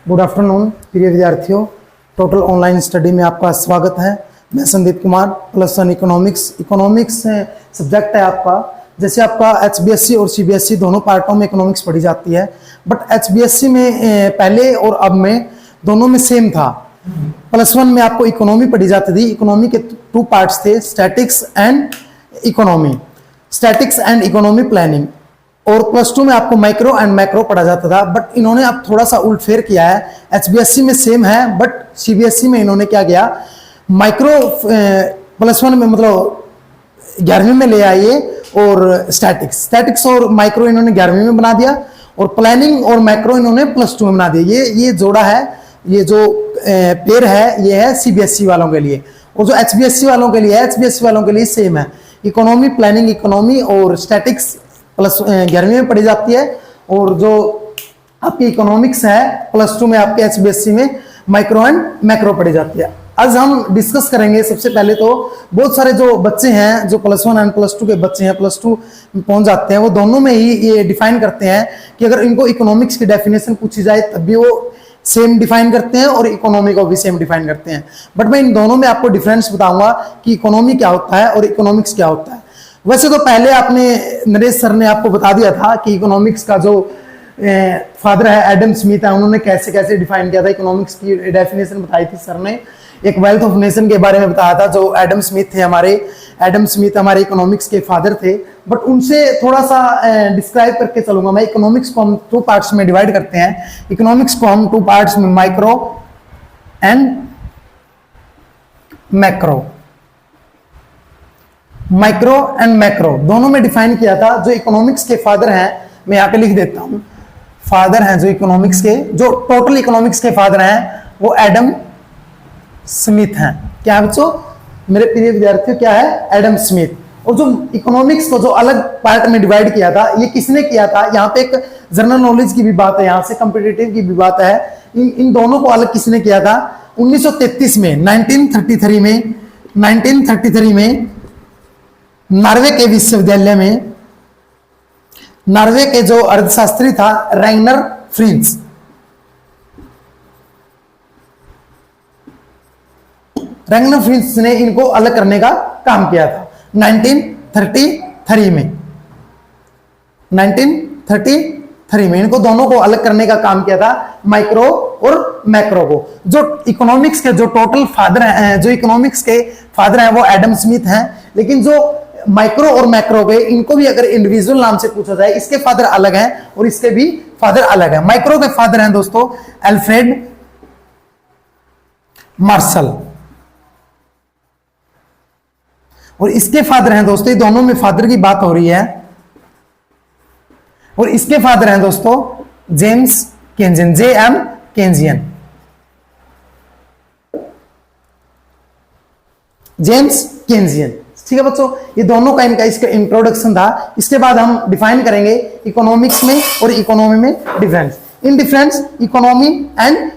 Good afternoon प्रिय विद्यार्थियों, total online study में आपका स्वागत है। मैं संदीप कुमार, +1 इकोनॉमिक्स सब्जेक्ट है आपका। जैसे आपका HBSC और CBSE दोनों पार्टों में इकोनॉमिक्स पढ़ी जाती है, बट HBSC में पहले और अब में दोनों में सेम था। +1 में आपको इकोनॉमी पढ़ी जाती थी। इकोनॉमी के 2 पार्ट्स थे, स्टैटिक्स एंड इकोनॉमी प्लानिंग। और +2 में आपको माइक्रो एंड मैक्रो पढ़ा जाता था, बट इन्होंने अब थोड़ा सा उल्टफेर किया है। HBSC में सेम है, बट CBSE में इन्होंने क्या किया, माइक्रो +1 में मतलब 11वीं में ले आइए और स्टैटिक्स और माइक्रो इन्होंने 11वीं में बना दिया, और प्लानिंग और मैक्रो इन्होंने +2 में बना दिया। ये जोड़ा है, ये जो पेयर है, ये है CBSE वालों के लिए। और जो HBSC वालों के लिए है, HBSC वालों के लिए सेम है। इकोनॉमी प्लानिंग इकोनॉमी और स्टैटिक्स 11वीं में पढ़ी जाती है, और जो आपकी इकोनॉमिक्स है +2 में आपके HBSC में माइक्रो एंड मैक्रो पढ़ी जाती है। आज हम डिस्कस करेंगे। सबसे पहले तो बहुत सारे जो बच्चे हैं, जो +1 एंड +2 के बच्चे हैं, +2 पहुंच जाते हैं, वो दोनों में ही ये डिफाइन करते हैं कि अगर इनको इकोनॉमिक्स की डेफिनेशन पूछी जाए तब भी वो सेम डिफाइन करते हैं और इकोनॉमी को भी सेम डिफाइन करते हैं। बट मैं इन दोनों में आपको डिफरेंस बताऊंगा कि इकोनॉमी क्या होता है और इकोनॉमिक्स क्या होता है। वैसे तो पहले आपने नरेश सर ने आपको बता दिया था कि इकोनॉमिक्स का जो फादर है एडम स्मिथ है, उन्होंने कैसे कैसे डिफाइन किया था। इकोनॉमिक्स की डेफिनेशन बताई थी सर ने, एक वेल्थ ऑफ नेशन के बारे में बताया था। जो एडम स्मिथ हमारे इकोनॉमिक्स के फादर थे। बट उनसे थोड़ा सा डिस्क्राइब करके चलूंगा मैं। इकोनॉमिक्स को हम 2 पार्ट्स में डिवाइड करते हैं। इकोनॉमिक्स को हम 2 पार्ट्स में माइक्रो एंड मैक्रो दोनों में डिफाइन किया था। जो इकोनॉमिक्स के फादर हैं, मैं यहाँ पे लिख देता हूं, फादर हैं जो इकोनॉमिक्स के, जो टोटल इकोनॉमिक्स के फादर हैं, वो एडम स्मिथ हैं। क्या है बच्चों, मेरे प्रिय विद्यार्थियों, क्या है? Adam Smith. और जो इकोनॉमिक्स को जो अलग पार्ट में डिवाइड किया था, ये किसने किया था? यहाँ पे एक जनरल नॉलेज की भी बात है, यहाँ से कॉम्पिटिटिव की भी बात है। इन दोनों को अलग किसने किया था? 1933 में 1933 में नॉर्वे के विश्वविद्यालय में, नॉर्वे के जो अर्थशास्त्री था रैग्नर फ्रिंज, ने इनको अलग करने का काम किया था 1933 में इनको दोनों को अलग करने का काम किया था, माइक्रो और मैक्रो को। जो इकोनॉमिक्स के जो टोटल फादर हैं, जो इकोनॉमिक्स के फादर हैं, वो एडम स्मिथ हैं। लेकिन जो माइक्रो और मैक्रो के, इनको भी अगर इंडिविजुअल नाम से पूछा जाए, इसके फादर अलग हैं और इसके भी फादर अलग हैं। माइक्रो के फादर हैं दोस्तों अल्फ्रेड मार्शल, और इसके फादर हैं दोस्तों, दोनों में फादर की बात हो रही है, और इसके फादर हैं दोस्तों जेम्स केंजियन, JM केंजियन। ठीक है बच्चों, ये दोनों का इनका इसका इंट्रोडक्शन था। इसके बाद हम डिफाइन करेंगे इकोनॉमिक्स में और इकोनॉमी में difference. In difference economy and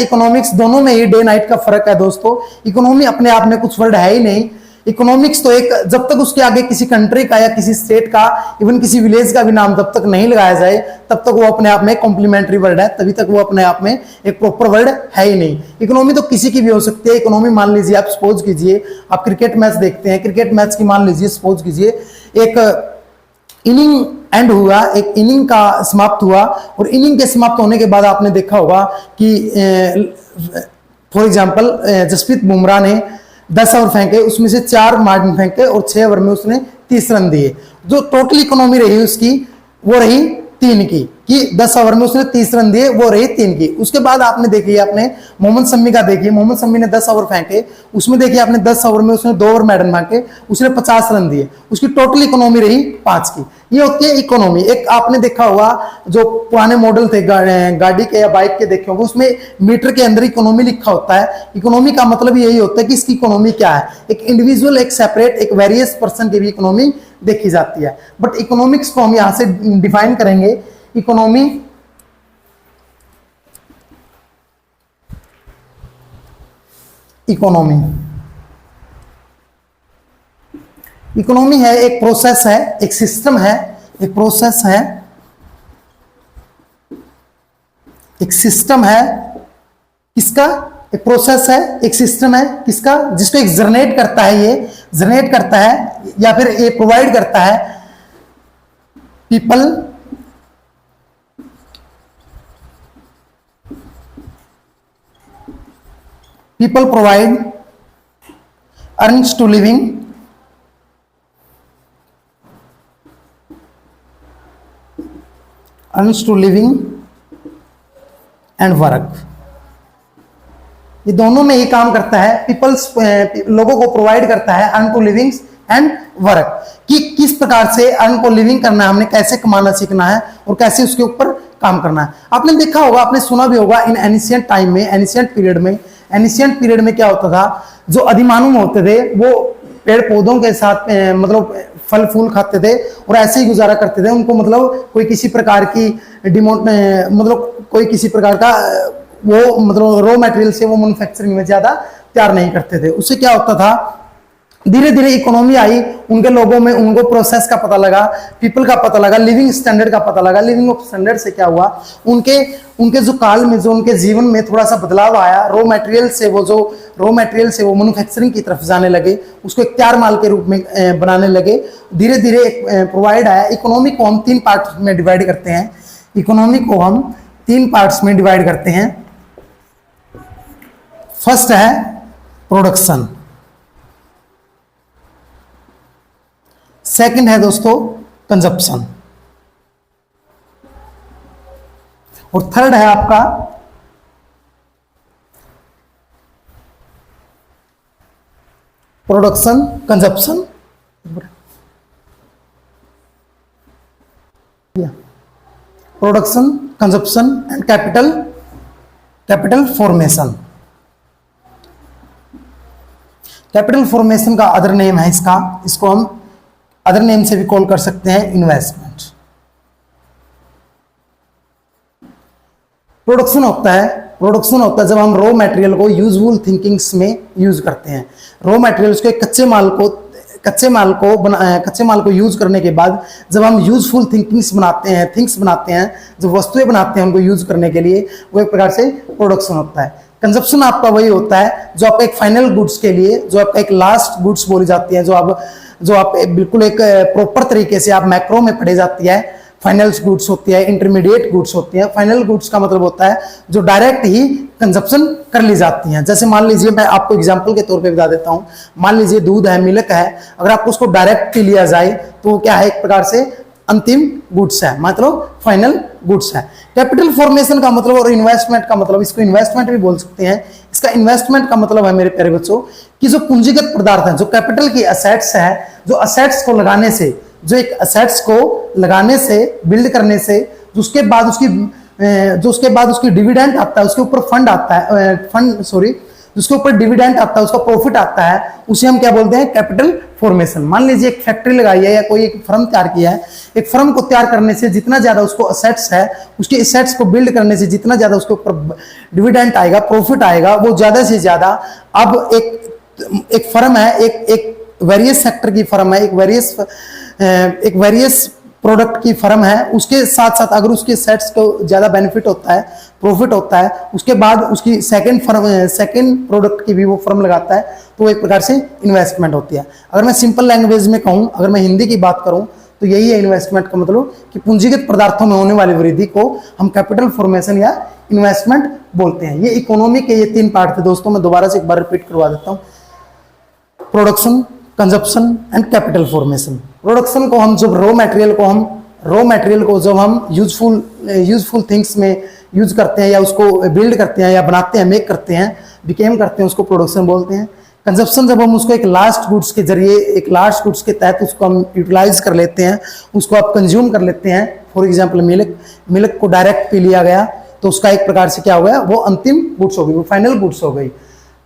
economics दोनों में ही डे नाइट का फर्क है दोस्तों। इकोनॉमी अपने आप में कुछ वर्ड है ही नहीं। इकोनॉमिक्स तो एक, जब तक उसके आगे किसी कंट्री का या किसी स्टेट का, इवन किसी विलेज का भी नाम जब तक नहीं लगाया जाए, तब तक वो अपने आप में कॉम्प्लीमेंट्री वर्ड है, तभी तक वो अपने आप में एक प्रॉपर वर्ड है ही नहीं। इकोनॉमी तो किसी की भी हो सकती है। इकोनॉमी मान लीजिए, आप सपोज कीजिए आप क्रिकेट मैच देखते हैं, क्रिकेट मैच की मान लीजिए, सपोज कीजिए एक इनिंग एंड हुआ, एक इनिंग का समाप्त हुआ, और इनिंग के समाप्त होने के बाद आपने देखा होगा कि फॉर एग्जांपल जसप्रीत बुमराह ने 10 ओवर फेंके, उसमें से 4 मार्जिन फेंके और 6 ओवर में उसने 30 रन दिए। जो टोटल इकोनॉमी रही उसकी, वो रही 3 की, कि 10 ओवर में उसने 30 रन दिए, वो रही 3 की। उसके बाद आपने देखिए, आपने मोहम्मद शमी का देखिए, मोहम्मद शमी ने 10 ओवर फेंके, उसमें देखिए आपने 10 ओवर में उसने 2 ओवर मैडन फेंके, उसने 50 रन दिए, उसकी टोटल इकोनॉमी रही 5 की। ये होती है इकोनॉमी। एक आपने देखा होगा, जो पुराने मॉडल थे गाड़ी के या बाइक के देखे होंगे, उसमें मीटर के अंदर इकोनॉमी लिखा होता है। इकोनॉमी का मतलब यही होता है कि इसकी इकोनॉमी क्या है। एक इंडिविजुअल, एक सेपरेट, एक वेरियस पर्सन की भी इकोनॉमी देखी जाती है। बट इकोनॉमिक्स को हम यहां से डिफाइन करेंगे। इकोनॉमी इकोनॉमी है, एक प्रोसेस है, एक सिस्टम है, एक प्रोसेस है एक सिस्टम है किसका, एक प्रोसेस है, एक सिस्टम है किसका, जिसको एक जनरेट करता है, ये जनरेट करता है या फिर ये प्रोवाइड करता है people provide earnings to living and work. ये दोनों में ये काम करता है, पीपल्स लोगों को प्रोवाइड करता है earn to living and work, कि किस प्रकार से अर्न को लिविंग करना है, हमने कैसे कमाना सीखना है और कैसे उसके ऊपर काम करना है। आपने देखा होगा, आपने सुना भी होगा इन एनिशियंट टाइम में, एनिशियंट पीरियड में क्या होता था, जो अधिमानव होते थे वो पेड़ पौधों के साथ मतलब फल फूल खाते थे और ऐसे ही गुजारा करते थे। उनको मतलब कोई किसी प्रकार की मतलब कोई किसी प्रकार का वो मतलब रॉ मटेरियल से वो मैन्युफैक्चरिंग में ज्यादा तैयार नहीं करते थे। उससे क्या होता था, धीरे धीरे इकोनॉमी आई, उनके लोगों में उनको प्रोसेस का पता लगा, पीपल का पता लगा, लिविंग स्टैंडर्ड का पता लगा। लिविंग ऑफ स्टैंडर्ड से क्या हुआ, उनके जो काल में, जो उनके जीवन में थोड़ा सा बदलाव आया, रॉ मटेरियल से वो मैन्युफैक्चरिंग की तरफ जाने लगे, उसको एक तैयार माल के रूप में बनाने लगे। धीरे धीरे एक प्रोवाइड आया। इकोनॉमी को हम तीन पार्ट में डिवाइड करते हैं, फर्स्ट है प्रोडक्शन, सेकंड है दोस्तों कंजप्शन, और थर्ड है आपका production consumption production consumption and capital formation. Capital formation का अदर नेम है इसको हम अदर नेम से भी कॉल कर सकते हैं इन्वेस्टमेंट। प्रोडक्शन होता है जब हम रॉ मटेरियल को यूजफुल थिंकिंग्स में यूज करते हैं। रॉ मटेरियल्स को कच्चे माल को यूज करने के बाद जब हम यूजफुल थिंग्स बनाते हैं, जो वस्तुएं बनाते हैं उनको यूज करने के लिए, वो एक प्रकार से प्रोडक्शन होता है। कंजप्शन आपका वही होता है जो आपका एक फाइनल गुड्स के लिए, जो आपका एक लास्ट गुड्स बोली जाती है, जो आप बिल्कुल एक प्रॉपर तरीके से आप मैक्रो में पढ़े जाती है। फाइनल गुड्स होती है, इंटरमीडिएट गुड्स होती है। फाइनल गुड्स का मतलब होता है जो डायरेक्ट ही कंजप्शन कर ली जाती हैं। जैसे मान लीजिए, मैं आपको एग्जांपल के तौर पे बता देता हूं, मान लीजिए दूध है, मिल्क है, अगर आपको उसको डायरेक्ट पी लिया जाए तो क्या है, एक प्रकार से अंतिम गुड्स है, मतलब फाइनल गुड्स है। कैपिटल फॉर्मेशन का मतलब और इन्वेस्टमेंट का मतलब, इसको इन्वेस्टमेंट भी बोल सकते हैं। इसका इन्वेस्टमेंट का मतलब है मेरे प्यारे बच्चों कि जो पूंजीगत पदार्थ है, जो कैपिटल की असेट्स है, जो असेट्स को लगाने से, जो एक असेट्स को लगाने से, बिल्ड करने से, उसके बाद उसकी डिविडेंड आता है, उसके ऊपर फंड आता है, जिसके ऊपर डिविडेंड आता है, उसका प्रॉफिट आता है, उसे हम क्या बोलते हैं, कैपिटल फॉर्मेशन। मान लीजिए एक फैक्ट्री लगाई है या कोई एक फर्म तैयार किया है, एक फर्म को तैयार करने से जितना ज्यादा उसको असेट्स है, उसके असेट्स को बिल्ड करने से जितना ज्यादा उसके ऊपर डिविडेंड आएगा, प्रॉफिट आएगा, वो ज्यादा से ज्यादा। अब एक फर्म है, एक वेरियस सेक्टर की फर्म है, एक वेरियस प्रोडक्ट की फर्म है, उसके साथ साथ अगर उसके सेट्स को ज्यादा बेनिफिट होता है, प्रॉफिट होता है, उसके बाद उसकी सेकंड प्रोडक्ट की भी वो फर्म लगाता है, तो एक प्रकार से इन्वेस्टमेंट होती है। अगर मैं सिंपल लैंग्वेज में कहूं, अगर मैं हिंदी की बात करूं, तो यही है इन्वेस्टमेंट का मतलब कि पूंजीगत पदार्थों में होने वाली वृद्धि को हम कैपिटल फॉर्मेशन या इन्वेस्टमेंट बोलते हैं। ये इकोनॉमी के ये तीन पार्ट थे दोस्तों, मैं दोबारा से एक बार रिपीट करवा देता हूं। Production, consumption and capital formation. Production को हम जब रॉ मटेरियल को जब हम यूजफुल थिंग्स में यूज करते हैं या उसको बिल्ड करते हैं या बनाते हैं, मेक करते हैं, बिकेम करते हैं, उसको प्रोडक्शन बोलते हैं। कंजप्शन जब हम उसको एक लास्ट गुड्स के जरिए, एक लास्ट गुड्स के तहत उसको हम यूटिलाइज कर लेते हैं, उसको आप कंज्यूम कर लेते हैं। फॉर एग्जाम्पल मिल्क को डायरेक्ट पी लिया गया तो उसका एक प्रकार से क्या हो गया, वो अंतिम गुड्स हो गई, वो फाइनल गुड्स हो गई।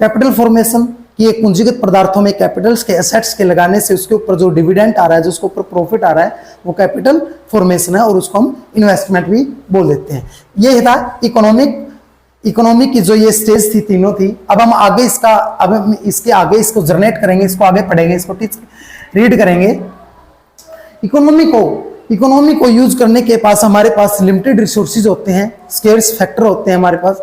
कैपिटल फॉर्मेशन कि एक पूंजीगत पदार्थों में कैपिटल्स के एसेट्स के लगाने से उसके ऊपर जो डिविडेंड आ रहा है, जो उसके ऊपर प्रॉफिट आ रहा है, वो कैपिटल फॉर्मेशन है और उसको हम इन्वेस्टमेंट भी बोल देते हैं। ये था इकोनॉमिक की जो ये स्टेज थी, तीनों थी। अब हम इसके आगे इसको जनरेट करेंगे, इसको आगे पढ़ेंगे, इसको रीड करेंगे। इकोनॉमी को यूज करने के पास हमारे पास लिमिटेड रिसोर्सेज होते हैं, स्केर्स फैक्टर होते हैं हमारे पास।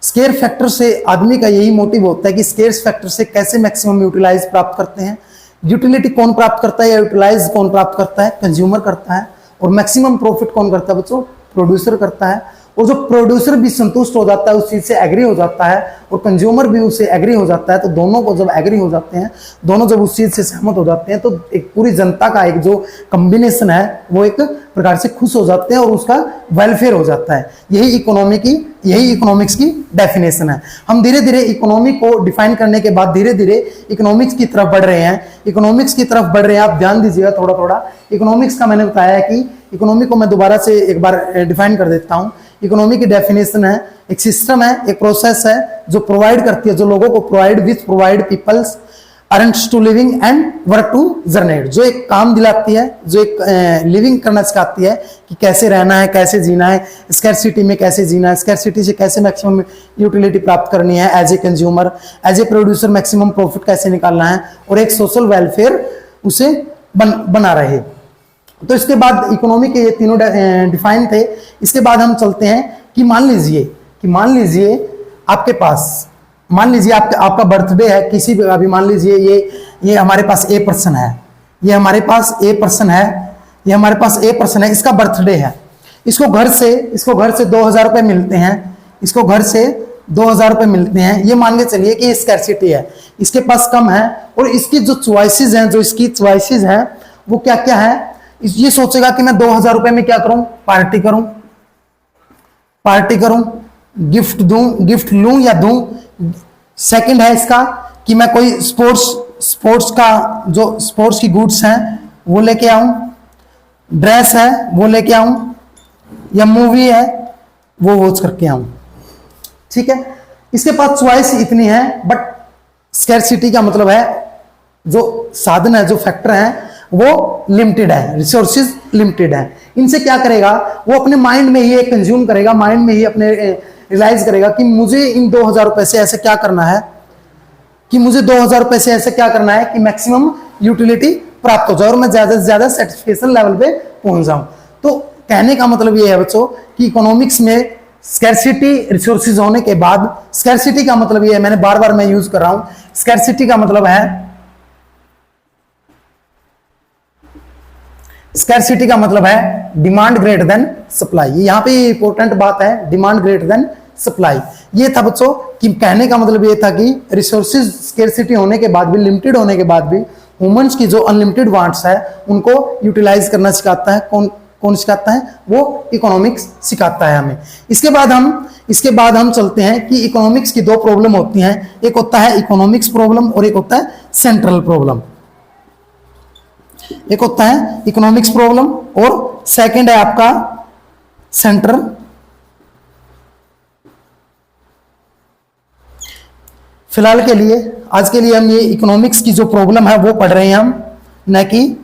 स्केर फैक्टर से आदमी का यही मोटिव होता है कि स्केर्स फैक्टर से कैसे मैक्सिमम यूटिलाइज प्राप्त करते हैं। यूटिलिटी कौन प्राप्त करता है या यूटिलाइज कौन प्राप्त करता है? कंज्यूमर करता है। और मैक्सिमम प्रॉफिट कौन करता है बच्चों? प्रोड्यूसर करता है। और जो प्रोड्यूसर भी संतुष्ट हो जाता है, उस चीज से एग्री हो जाता है, और कंज्यूमर भी उससे एग्री हो जाता है, तो दोनों को जब एग्री हो जाते हैं, दोनों जब उस चीज से सहमत हो जाते हैं, तो एक पूरी जनता का एक जो कॉम्बिनेशन है वो एक प्रकार से खुश हो जाते हैं और उसका वेलफेयर हो जाता है। यही इकोनॉमिक्स की डेफिनेशन है। हम धीरे धीरे इकोनॉमी को डिफाइन करने के बाद धीरे धीरे इकोनॉमिक्स की तरफ बढ़ रहे हैं। आप ध्यान दीजिएगा थोड़ा थोड़ा। इकोनॉमिक्स का मैंने बताया है कि इकोनॉमी को मैं दोबारा से एक बार डिफाइन कर देता हूं। इकोनॉमी की डेफिनेशन है, एक सिस्टम है, एक प्रोसेस है जो प्रोवाइड करती है, जो लोगों को provide peoples earns to living and work to generate, जो एक काम दिलाती है, जो एक लिविंग करना सिखाती है कि कैसे रहना है, कैसे जीना है, स्कैरसिटी में कैसे जीना है, स्कैरसिटी से कैसे मैक्सिमम यूटिलिटी प्राप्त करनी है, as a consumer, as a producer maximum profit कैसे निकालना है, और एक सोशल वेलफेयर उसे बना रहे। तो इसके बाद इकोनॉमी के ये तीनों डिफाइन थे। इसके बाद हम चलते हैं कि मान लीजिए आपके पास, मान लीजिए आपका बर्थडे है, किसी भी, अभी मान लीजिए ये हमारे पास ए पर्सन है, ये हमारे पास ए पर्सन है, इसका बर्थडे है। इसको घर से 2000 रुपए मिलते हैं, ये मान के चलिए कि स्कैरसिटी है, इसके पास कम है, और इसकी जो चॉइसेस हैं वो क्या क्या है? ये सोचेगा कि मैं 2000 रुपए में क्या करूं? पार्टी करूं, गिफ्ट लूं या दूं। सेकंड है इसका कि मैं कोई स्पोर्ट्स की गुड्स हैं वो लेके आऊं, ड्रेस है वो लेके आऊं, या मूवी है वो वॉच करके आऊं। ठीक है, इसके पास चॉइस इतनी है, बट स्कैरसिटी का मतलब है जो साधन है, जो फैक्टर है वो लिमिटेड है, रिसोर्सेज लिमिटेड है। इनसे क्या करेगा वो? अपने माइंड में ही कंज्यूम करेगा, माइंड में ही अपने रियलाइज करेगा कि मुझे इन 2000 रुपए से ऐसे क्या करना है, कि मैक्सिमम यूटिलिटी प्राप्त हो जाए और मैं ज्यादा से ज्यादा सेटिस्फेक्शन लेवल पे पहुंच जाऊं। तो कहने का मतलब ये है बच्चों कि इकोनॉमिक्स में स्कैरसिटी रिसोर्सेज होने के बाद, स्कैरसिटी का मतलब ये है, मैंने बार बार मैं यूज कर रहा हूं, स्कैरसिटी का मतलब है डिमांड ग्रेटर देन सप्लाई। यहां पे इंपॉर्टेंट बात है, डिमांड ग्रेटर देन सप्लाई। ये था बच्चों कि कहने का मतलब ये था कि रिसोर्सेज स्कैरसिटी होने के बाद भी, लिमिटेड होने के बाद भी, ह्यूमंस की जो अनलिमिटेड वांट्स है उनको यूटिलाइज करना सिखाता है। कौन सिखाता है? वो इकोनॉमिक्स सिखाता है हमें। इसके बाद हम चलते हैं कि इकोनॉमिक्स की दो प्रॉब्लम होती हैं, एक होता है इकोनॉमिक्स प्रॉब्लम और एक होता है सेंट्रल प्रॉब्लम। एक होता है इकोनॉमिक्स प्रॉब्लम और सेकंड है आपका सेंट्रल। फिलहाल के लिए, आज के लिए हम ये इकोनॉमिक्स की जो प्रॉब्लम है वो पढ़ रहे हैं हम, न कि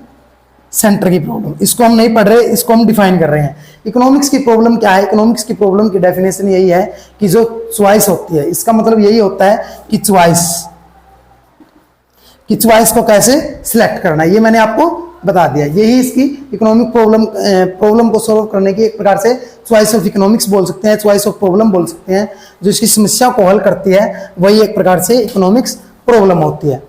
सेंटर की प्रॉब्लम। इसको हम नहीं पढ़ रहे, इसको हम डिफाइन कर रहे हैं। इकोनॉमिक्स की प्रॉब्लम क्या है? इकोनॉमिक्स की प्रॉब्लम की डेफिनेशन यही है कि जो चॉइस होती है, इसका मतलब यही होता है कि चॉइस को कैसे सिलेक्ट करना है, ये मैंने आपको बता दिया। यही इसकी इकोनॉमिक प्रॉब्लम को सॉल्व करने की एक प्रकार से चॉइस ऑफ इकोनॉमिक्स बोल सकते हैं, चॉइस ऑफ प्रॉब्लम बोल सकते हैं। जो इसकी समस्या को हल करती है वही एक प्रकार से इकोनॉमिक्स प्रॉब्लम होती है।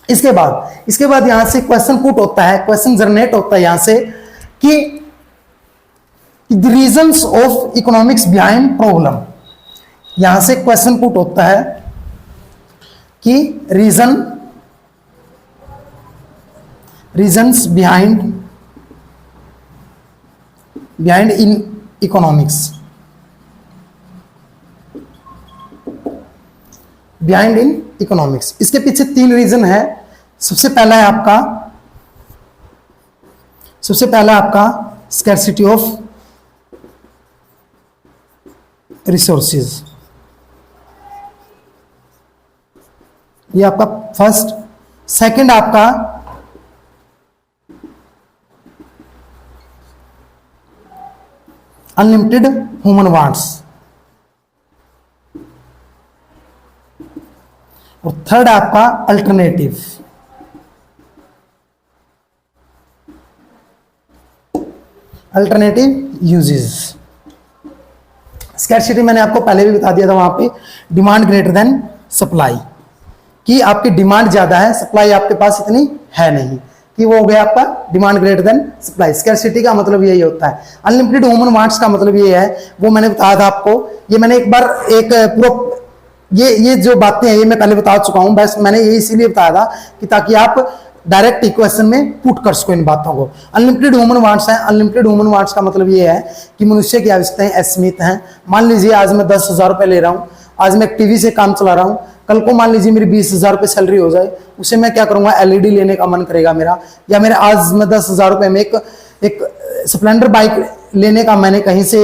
इसके बाद यहां से क्वेश्चन पुट होता है, क्वेश्चन जनरेट होता है यहां से कि the reasons of economics behind problem. यहां से क्वेश्चन पुट होता है कि reasons behind in economics, behind in economics. इसके पीछे 3 रीजन है। सबसे पहला आपका स्कैरसिटी ऑफ रिसोर्सेज, ये आपका फर्स्ट। सेकंड आपका अनलिमिटेड ह्यूमन वांट्स, और थर्ड आपका अल्टरनेटिव। Alternative uses. स्कैरसिटी मैंने आपको पहले भी बता दिया था वहां पे, डिमांड ग्रेटर देन सप्लाई, कि आपकी डिमांड ज्यादा है, सप्लाई आपके पास इतनी है नहीं, कि वो हो गया आपका demand greater than supply. Scarcity का मतलब यही होता है। अनलिमिटेड ह्यूमन वांट्स का मतलब ये है, वो मैंने बताया था आपको, ये मैंने एक बार एक पूरा ये जो बातें हैं ये मैं पहले बता चुका हूं, बस मैंने ये इसीलिए बताया था कि ताकि आप डायरेक्ट इक्वेशन में पुट कर सको इन बातों को। अनलिमिटेड ह्यूमन वांट्स है, अनलिमिटेड ह्यूमन वांट्स का मतलब ये है कि मनुष्य की आवश्यकताएं असीमित हैं। मान लीजिए आज मैं 10,000 रुपए ले रहा हूं, आज मैं एक टीवी से काम चला रहा हूं, कल को मान लीजिए मेरी 20,000 रुपए सैलरी हो जाए, उसे मैं क्या करूंगा, एलईडी लेने का मन करेगा मेरा, या मेरे आज मैं 10,000 रुपए में एक स्प्लेंडर बाइक लेने का मैंने कहीं से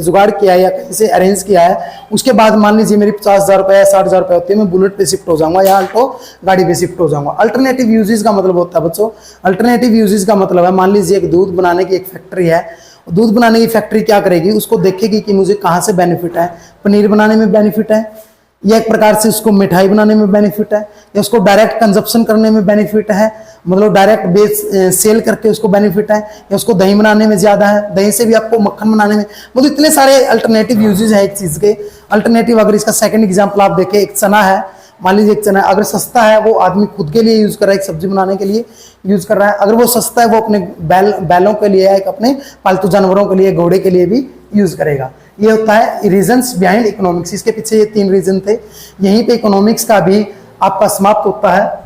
जुगाड़ किया है या कहीं से अरेंज किया है, उसके बाद मान लीजिए मेरी 50,000 रुपए या 60,000 रुपए होती है, मैं बुलेट पे शिफ्ट हो जाऊंगा या अल्टो गाड़ी पे शिफ्ट हो जाऊंगा। अल्टरनेटिव यूजेस का मतलब होता है बच्चों, अल्टरनेटिव यूजेस का मतलब है, मान लीजिए एक दूध बनाने की एक फैक्ट्री है, दूध बनाने की फैक्ट्री क्या करेगी, उसको देखेगी कि मुझे कहाँ से बेनिफिट है, पनीर बनाने में बेनिफिट है, या एक प्रकार से उसको मिठाई बनाने में बेनिफिट है, या उसको डायरेक्ट कंजप्शन करने में बेनिफिट है, मतलब डायरेक्ट बेच सेल करके उसको बेनिफिट है, या उसको दही बनाने में ज्यादा है, दही से भी आपको मक्खन बनाने में, मतलब इतने सारे अल्टरनेटिव यूजेज है एक चीज के। अल्टरनेटिव अगर इसका सेकंड एग्जांपल आप देखें, एक चना है, मान लीजिए एक चना अगर सस्ता है, वो आदमी खुद के लिए यूज कर रहा है, एक सब्जी बनाने के लिए यूज कर रहा है, अगर वो सस्ता है वो अपने बैलों के लिए या एक अपने पालतू जानवरों के लिए, घोड़े के लिए भी यूज करेगा। ये होता है रीजंस बिहाइंड इकोनॉमिक्स। इसके पीछे ये 3 रीजन थे, यहीं पे इकोनॉमिक्स का भी आपका समाप्त होता है।